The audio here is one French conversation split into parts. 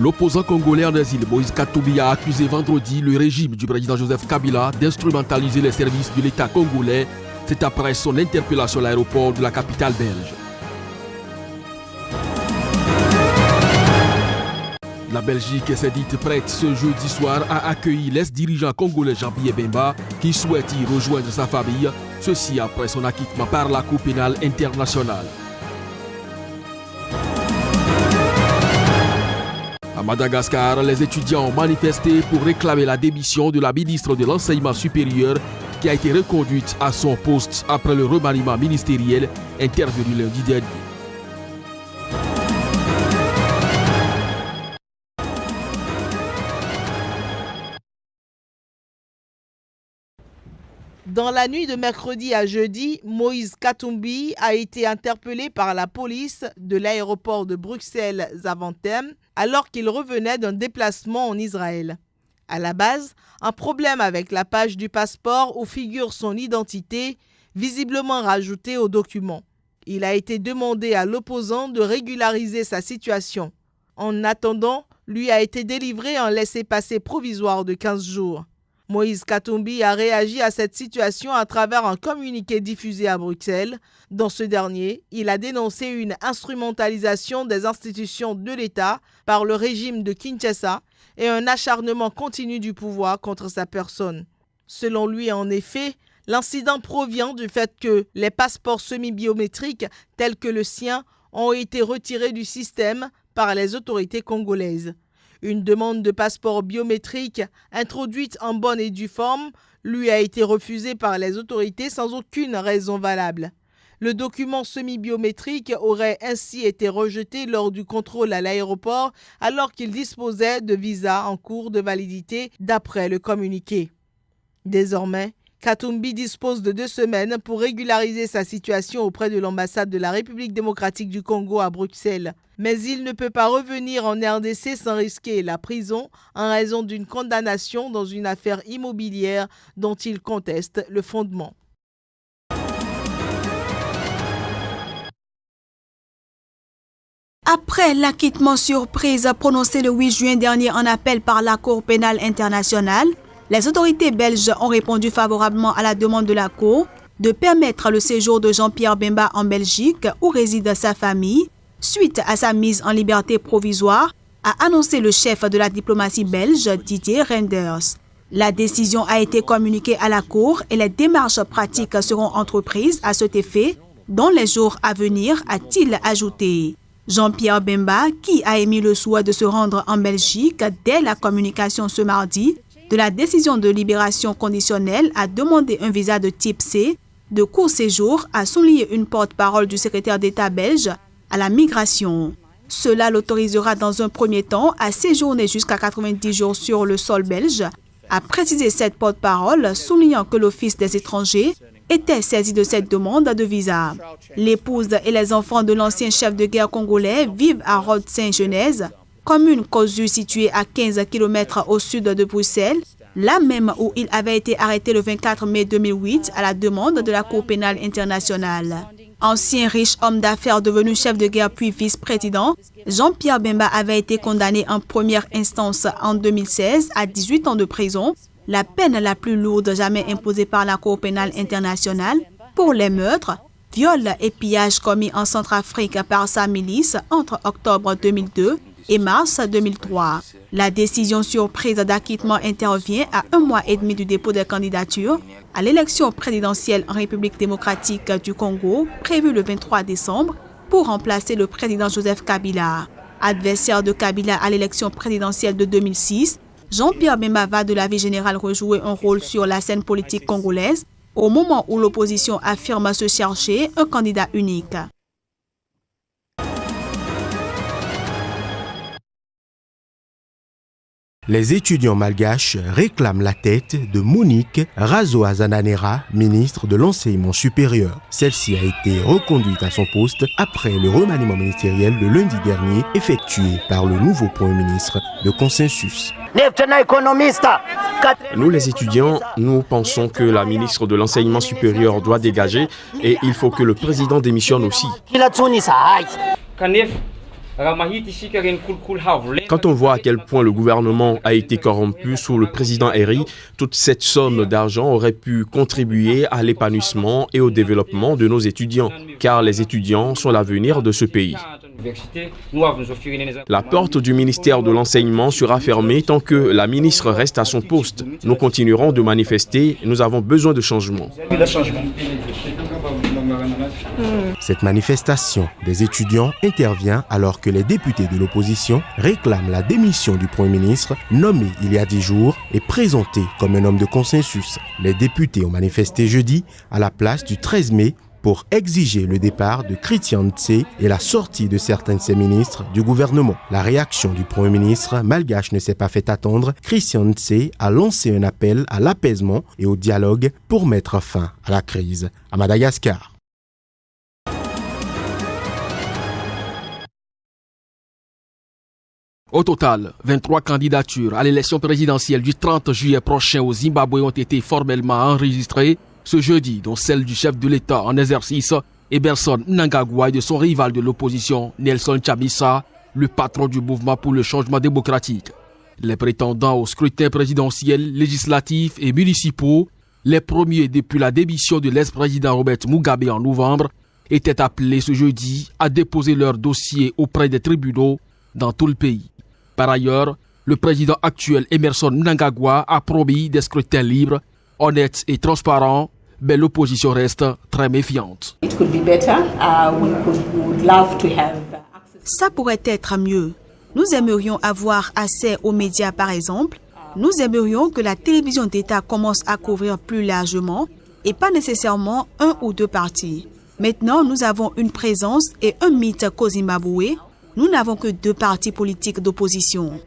L'opposant congolais en exil Moïse Katumbi a accusé vendredi le régime du président Joseph Kabila d'instrumentaliser les services de l'État congolais. C'est après son interpellation à l'aéroport de la capitale belge. La Belgique s'est dite prête ce jeudi soir à accueillir l'ex-dirigeant congolais Jean-Pierre Bemba qui souhaite y rejoindre sa famille, ceci après son acquittement par la Cour pénale internationale. À Madagascar, les étudiants ont manifesté pour réclamer la démission de la ministre de l'Enseignement supérieur qui a été reconduite à son poste après le remaniement ministériel intervenu lundi dernier. Dans la nuit de mercredi à jeudi, Moïse Katumbi a été interpellé par la police de l'aéroport de Bruxelles-Zaventem alors qu'il revenait d'un déplacement en Israël. À la base, un problème avec la page du passeport où figure son identité, visiblement rajoutée au document. Il a été demandé à l'opposant de régulariser sa situation. En attendant, lui a été délivré un laissez-passer provisoire de 15 jours. Moïse Katumbi a réagi à cette situation à travers un communiqué diffusé à Bruxelles. Dans ce dernier, il a dénoncé une instrumentalisation des institutions de l'État par le régime de Kinshasa et un acharnement continu du pouvoir contre sa personne. Selon lui, en effet, l'incident provient du fait que les passeports semi-biométriques tels que le sien ont été retirés du système par les autorités congolaises. Une demande de passeport biométrique introduite en bonne et due forme lui a été refusée par les autorités sans aucune raison valable. Le document semi-biométrique aurait ainsi été rejeté lors du contrôle à l'aéroport alors qu'il disposait de visas en cours de validité d'après le communiqué. Désormais, Katumbi dispose de 2 semaines pour régulariser sa situation auprès de l'ambassade de la République démocratique du Congo à Bruxelles. Mais il ne peut pas revenir en RDC sans risquer la prison en raison d'une condamnation dans une affaire immobilière dont il conteste le fondement. Après l'acquittement surprise prononcé le 8 juin dernier en appel par la Cour pénale internationale, les autorités belges ont répondu favorablement à la demande de la Cour de permettre le séjour de Jean-Pierre Bemba en Belgique où réside sa famille, suite à sa mise en liberté provisoire, a annoncé le chef de la diplomatie belge, Didier Reynders. La décision a été communiquée à la Cour et les démarches pratiques seront entreprises à cet effet dans les jours à venir, a-t-il ajouté. Jean-Pierre Bemba, qui a émis le souhait de se rendre en Belgique dès la communication ce mardi de la décision de libération conditionnelle, a demandé un visa de type C de court séjour, a souligné une porte-parole du secrétaire d'État belge à la migration. Cela l'autorisera dans un premier temps à séjourner jusqu'à 90 jours sur le sol belge, a précisé cette porte-parole, soulignant que l'Office des étrangers était saisi de cette demande de visa. L'épouse et les enfants de l'ancien chef de guerre congolais vivent à Rode-Saint-Genèse, commune causue située à 15 km au sud de Bruxelles, là même où il avait été arrêté le 24 mai 2008 à la demande de la Cour pénale internationale. Ancien riche homme d'affaires devenu chef de guerre puis vice-président, Jean-Pierre Bemba avait été condamné en première instance en 2016 à 18 ans de prison, la peine la plus lourde jamais imposée par la Cour pénale internationale pour les meurtres, viols et pillages commis en Centrafrique par sa milice entre octobre 2002 et mars 2003. La décision surprise d'acquittement intervient à 1 mois et demi du dépôt des candidatures à l'élection présidentielle en République démocratique du Congo, prévue le 23 décembre, pour remplacer le président Joseph Kabila. Adversaire de Kabila à l'élection présidentielle de 2006, Jean-Pierre Bemba va de la vie générale rejouer un rôle sur la scène politique congolaise au moment où l'opposition affirme se chercher un candidat unique. Les étudiants malgaches réclament la tête de Monique Razoa-Zananera, ministre de l'Enseignement supérieur. Celle-ci a été reconduite à son poste après le remaniement ministériel le lundi dernier effectué par le nouveau Premier ministre de consensus. Nous les étudiants, nous pensons que la ministre de l'Enseignement supérieur doit dégager et il faut que le président démissionne aussi. Quand on voit à quel point le gouvernement a été corrompu sous le président Eri, toute cette somme d'argent aurait pu contribuer à l'épanouissement et au développement de nos étudiants, car les étudiants sont l'avenir de ce pays. La porte du ministère de l'Enseignement sera fermée tant que la ministre reste à son poste. Nous continuerons de manifester, nous avons besoin de changement. Cette manifestation des étudiants intervient alors que les députés de l'opposition réclament la démission du Premier ministre, nommé il y a 10 jours et présenté comme un homme de consensus. Les députés ont manifesté jeudi à la place du 13 mai pour exiger le départ de Christian Ntse et la sortie de certains de ses ministres du gouvernement. La réaction du Premier ministre malgache ne s'est pas fait attendre. Christian Ntse a lancé un appel à l'apaisement et au dialogue pour mettre fin à la crise à Madagascar. Au total, 23 candidatures à l'élection présidentielle du 30 juillet prochain au Zimbabwe ont été formellement enregistrées ce jeudi, dont celle du chef de l'État en exercice, Emmerson Mnangagwa, et de son rival de l'opposition, Nelson Chamisa, le patron du mouvement pour le changement démocratique. Les prétendants au scrutin présidentiel, législatif et municipaux, les premiers depuis la démission de l'ex-président Robert Mugabe en novembre, étaient appelés ce jeudi à déposer leur dossier auprès des tribunaux dans tout le pays. Par ailleurs, le président actuel Emmerson Mnangagwa a promis des scrutins libres, honnêtes et transparents, mais l'opposition reste très méfiante. Ça pourrait être mieux. Nous aimerions avoir accès aux médias par exemple. Nous aimerions que la télévision d'État commence à couvrir plus largement et pas nécessairement un ou deux partis. Maintenant, nous avons une présence et un mythe qu'au Zimbabwe. Nous n'avons que 2 partis politiques d'opposition.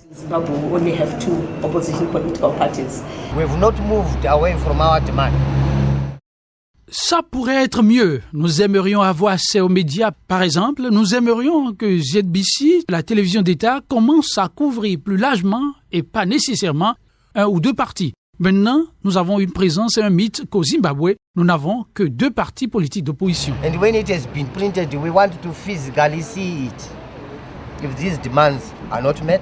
Ça pourrait être mieux. Nous aimerions avoir accès aux médias, par exemple. Nous aimerions que ZBC, la télévision d'État, commence à couvrir plus largement et pas nécessairement 1 ou 2 partis. Maintenant, nous avons une présence et un mythe qu'au Zimbabwe, nous n'avons que 2 partis politiques d'opposition. And when it has been printed, we want to physically see it. If these demands are not met,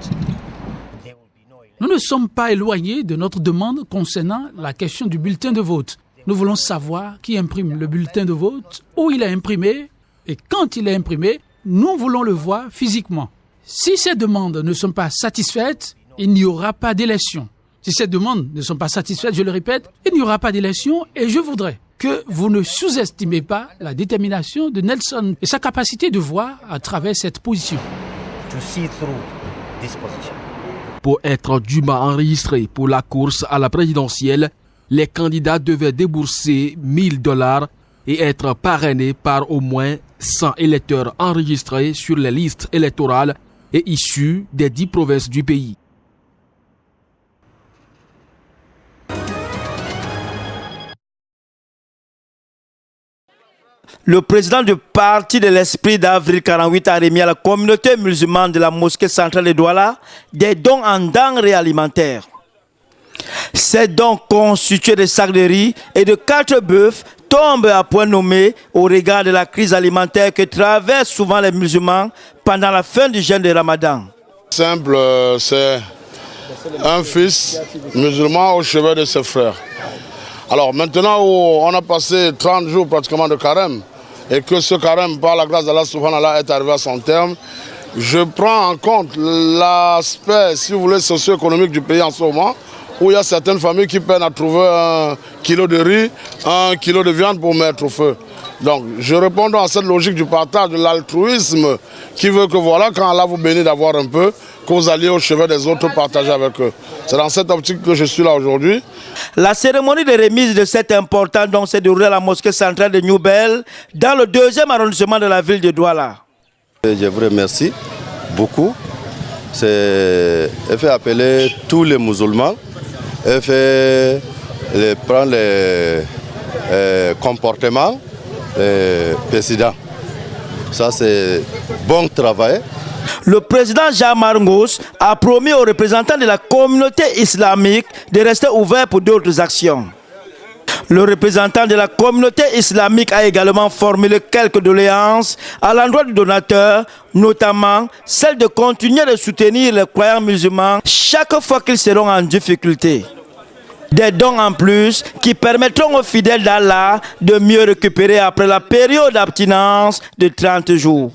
there will be no election. Nous ne sommes pas éloignés de notre demande concernant la question du bulletin de vote. Nous voulons savoir qui imprime le bulletin de vote, où il est imprimé et quand il est imprimé, nous voulons le voir physiquement. Si ces demandes ne sont pas satisfaites, il n'y aura pas d'élection. Si ces demandes ne sont pas satisfaites, je le répète, il n'y aura pas d'élection et je voudrais que vous ne sous-estimez pas la détermination de Nelson et sa capacité de voir à travers cette position. To see through this position. Pour être dûment enregistrés pour la course à la présidentielle, les candidats devaient débourser $1000 et être parrainés par au moins 100 électeurs enregistrés sur les listes électorales et issus des 10 provinces du pays. Le président du parti de l'Esprit d'Avril 48 a remis à la communauté musulmane de la mosquée centrale de Douala des dons en denrées alimentaires. Ces dons constitués de sacs de riz et de 4 bœufs tombent à point nommé au regard de la crise alimentaire que traversent souvent les musulmans pendant la fin du jeûne de Ramadan. Simple, c'est un fils musulman au chevet de ses frères. Alors maintenant où on a passé 30 jours pratiquement de carême et que ce carême, par la grâce d'Allah subhanahu wa ta'ala, est arrivé à son terme, je prends en compte l'aspect, si vous voulez, socio-économique du pays en ce moment, où il y a certaines familles qui peinent à trouver 1 kilo de riz, 1 kilo de viande pour mettre au feu. Donc je réponds à cette logique du partage, de l'altruisme, qui veut que voilà, quand Allah vous bénit d'avoir un peu, que vous alliez au chevet des autres partager avec eux. C'est dans cette optique que je suis là aujourd'hui. La cérémonie de remise de cet important don s'est déroulée à la mosquée centrale de New Bell, dans le 2e arrondissement de la ville de Douala. Je vous remercie beaucoup. C'est fait appeler tous les musulmans, fait prendre les comportements président. Ça, c'est bon travail. Le président Jean Marngos a promis aux représentants de la communauté islamique de rester ouverts pour d'autres actions. Le représentant de la communauté islamique a également formulé quelques doléances à l'endroit du donateur, notamment celle de continuer de soutenir les croyants musulmans chaque fois qu'ils seront en difficulté. Des dons en plus qui permettront aux fidèles d'Allah de mieux récupérer après la période d'abstinence de 30 jours.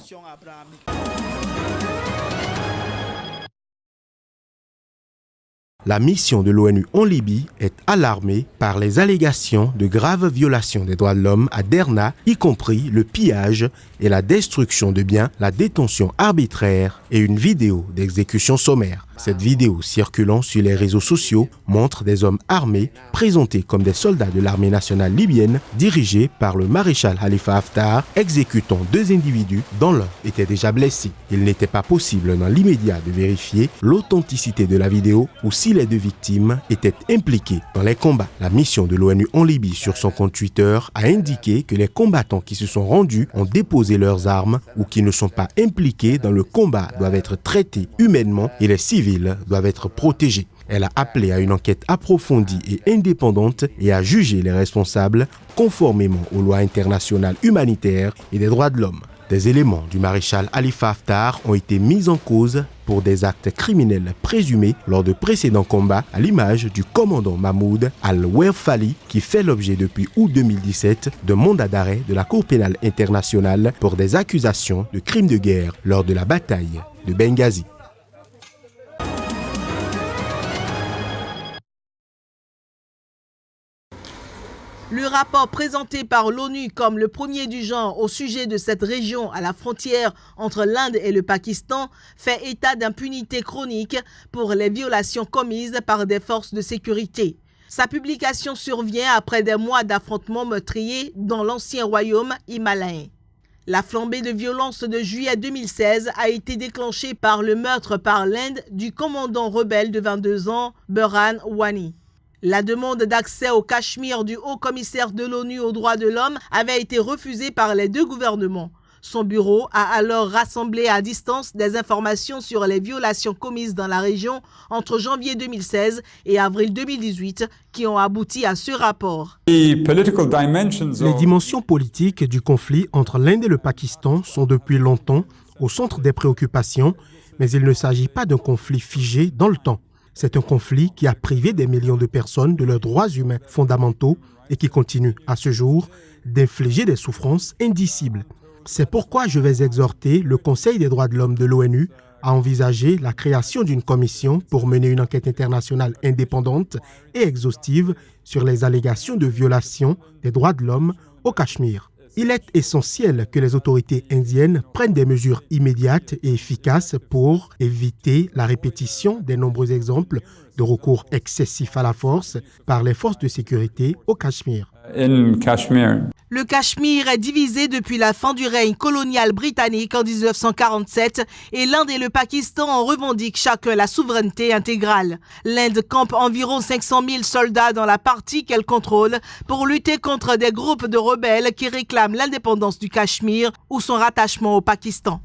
La mission de l'ONU en Libye est alarmée par les allégations de graves violations des droits de l'homme à Derna, y compris le pillage et la destruction de biens, la détention arbitraire et une vidéo d'exécution sommaire. Cette vidéo circulant sur les réseaux sociaux montre des hommes armés présentés comme des soldats de l'armée nationale libyenne dirigés par le maréchal Khalifa Haftar exécutant 2 individus dont l'un était déjà blessé. Il n'était pas possible dans l'immédiat de vérifier l'authenticité de la vidéo ou si les 2 victimes étaient impliquées dans les combats. La mission de l'ONU en Libye sur son compte Twitter a indiqué que les combattants qui se sont rendus ont déposé leurs armes ou qui ne sont pas impliqués dans le combat doivent être traités humainement et les civils doivent être protégés. Elle a appelé à une enquête approfondie et indépendante et à juger les responsables conformément aux lois internationales humanitaires et des droits de l'homme. Des éléments du maréchal Khalifa Haftar ont été mis en cause pour des actes criminels présumés lors de précédents combats, à l'image du commandant Mahmoud al-Werfali qui fait l'objet depuis août 2017 d'un mandat d'arrêt de la Cour pénale internationale pour des accusations de crimes de guerre lors de la bataille de Benghazi. Le rapport présenté par l'ONU comme le premier du genre au sujet de cette région à la frontière entre l'Inde et le Pakistan fait état d'impunité chronique pour les violations commises par des forces de sécurité. Sa publication survient après des mois d'affrontements meurtriers dans l'ancien royaume himalayen. La flambée de violence de juillet 2016 a été déclenchée par le meurtre par l'Inde du commandant rebelle de 22 ans, Burhan Wani. La demande d'accès au Cachemire du haut-commissaire de l'ONU aux droits de l'homme avait été refusée par les 2 gouvernements. Son bureau a alors rassemblé à distance des informations sur les violations commises dans la région entre janvier 2016 et avril 2018 qui ont abouti à ce rapport. Les dimensions politiques du conflit entre l'Inde et le Pakistan sont depuis longtemps au centre des préoccupations, mais il ne s'agit pas d'un conflit figé dans le temps. C'est un conflit qui a privé des millions de personnes de leurs droits humains fondamentaux et qui continue à ce jour d'infliger des souffrances indicibles. C'est pourquoi je vais exhorter le Conseil des droits de l'homme de l'ONU à envisager la création d'une commission pour mener une enquête internationale indépendante et exhaustive sur les allégations de violation des droits de l'homme au Cachemire. Il est essentiel que les autorités indiennes prennent des mesures immédiates et efficaces pour éviter la répétition des nombreux exemples de recours excessif à la force par les forces de sécurité au Cachemire. Le Cachemire est divisé depuis la fin du règne colonial britannique en 1947 et l'Inde et le Pakistan en revendiquent chacun la souveraineté intégrale. L'Inde campe environ 500 000 soldats dans la partie qu'elle contrôle pour lutter contre des groupes de rebelles qui réclament l'indépendance du Cachemire ou son rattachement au Pakistan.